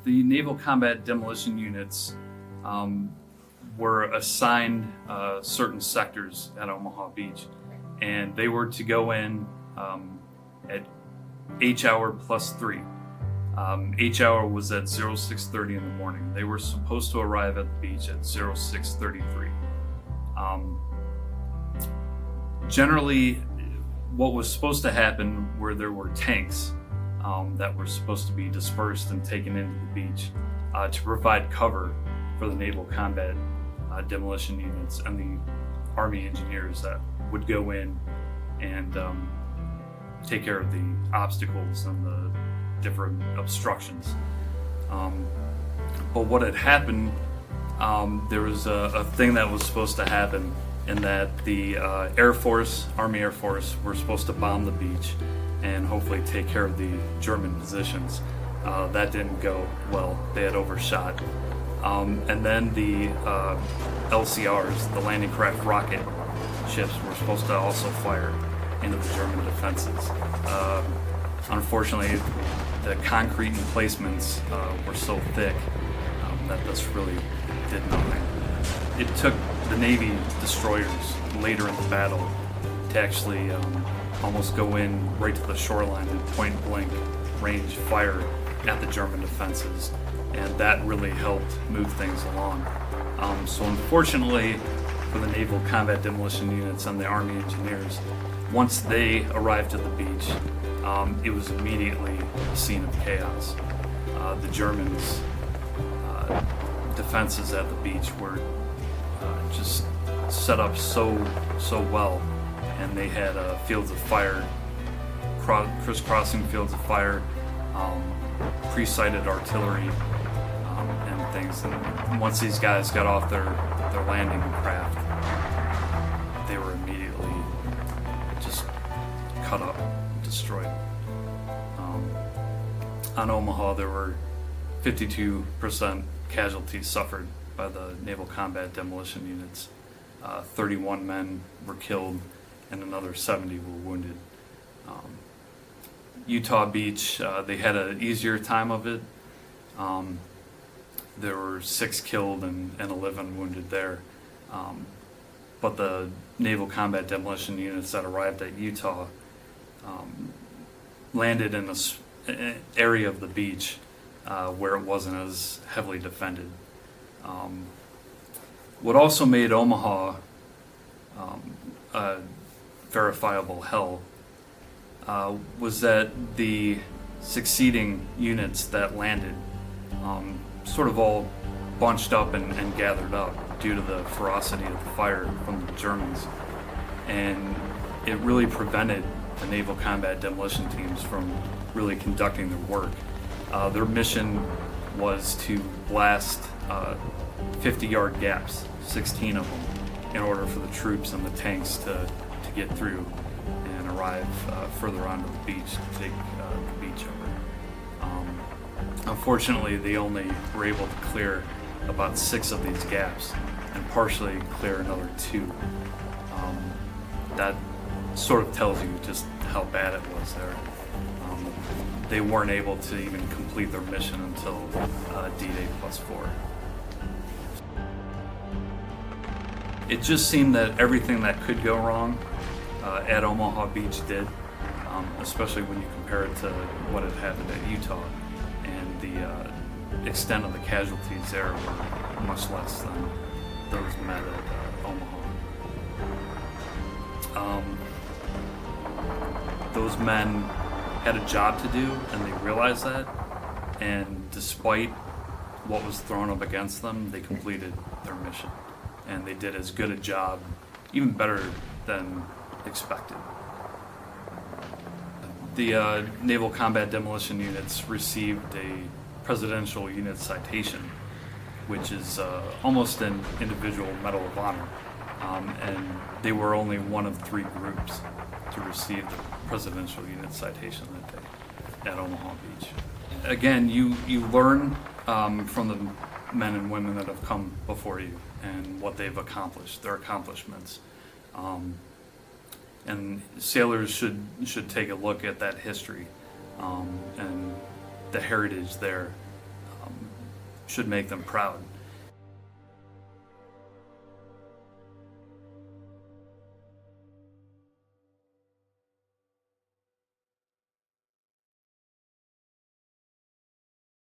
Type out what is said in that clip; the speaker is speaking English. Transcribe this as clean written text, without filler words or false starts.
The Naval Combat Demolition Units were assigned certain sectors at Omaha Beach, and they were to go in at H hour plus 3. H hour was at 06:30 in the morning. They were supposed to arrive at the beach at 06:33. Generally, what was supposed to happen were there were tanks that were supposed to be dispersed and taken into the beach to provide cover for the Naval Combat Demolition Units and the Army engineers that would go in and take care of the obstacles and the different obstructions. But what had happened, there was a thing that was supposed to happen, in that the Air Force, Army Air Force, were supposed to bomb the beach and hopefully take care of the German positions. That didn't go well. They had overshot. And then the LCRs, the landing craft rocket ships, were supposed to also fire into the German defenses. Unfortunately, the concrete emplacements were so thick that this really did nothing. It took the Navy destroyers later in the battle to actually almost go in right to the shoreline and point blank range fire at the German defenses, and that really helped move things along. So unfortunately for the Naval Combat Demolition Units and the Army engineers, once they arrived at the beach, it was immediately a scene of chaos. The Germans' defenses at the beach were just set up so well, and they had fields of fire, crisscrossing fields of fire, pre-sighted artillery, and things. And once these guys got off their landing craft, they were immediately just cut up, destroyed. On Omaha, there were 52% casualties suffered by the Naval Combat Demolition Units. 31 men were killed and another 70 were wounded. Utah Beach, they had an easier time of it. There were 6 killed and 11 wounded there. But the Naval Combat Demolition Units that arrived at Utah landed in an area of the beach where it wasn't as heavily defended. What also made Omaha a verifiable hell was that the succeeding units that landed sort of all bunched up and gathered up due to the ferocity of the fire from the Germans, and it really prevented the Naval Combat Demolition teams from really conducting their work. Their mission was to blast 50-yard gaps, 16 of them, in order for the troops and the tanks to get through and arrive further onto the beach to take the beach over. Unfortunately, they only were able to clear about 6 of these gaps and partially clear another 2. That sort of tells you just how bad it was there. They weren't able to even complete their mission until D-Day +4. It just seemed that everything that could go wrong at Omaha Beach did, especially when you compare it to what had happened at Utah, and the extent of the casualties there were much less than those met at Omaha. Those men had a job to do, and they realized that, and despite what was thrown up against them, they completed their mission, and they did as good a job, even better than expected. The Naval Combat Demolition Units received a Presidential Unit Citation, which is almost an individual Medal of Honor, and they were only one of 3 groups to receive the Presidential Unit Citation that day at Omaha Beach. Again, you learn from the men and women that have come before you and what they've accomplished, their accomplishments. And sailors should take a look at that history and the heritage there. should make them proud.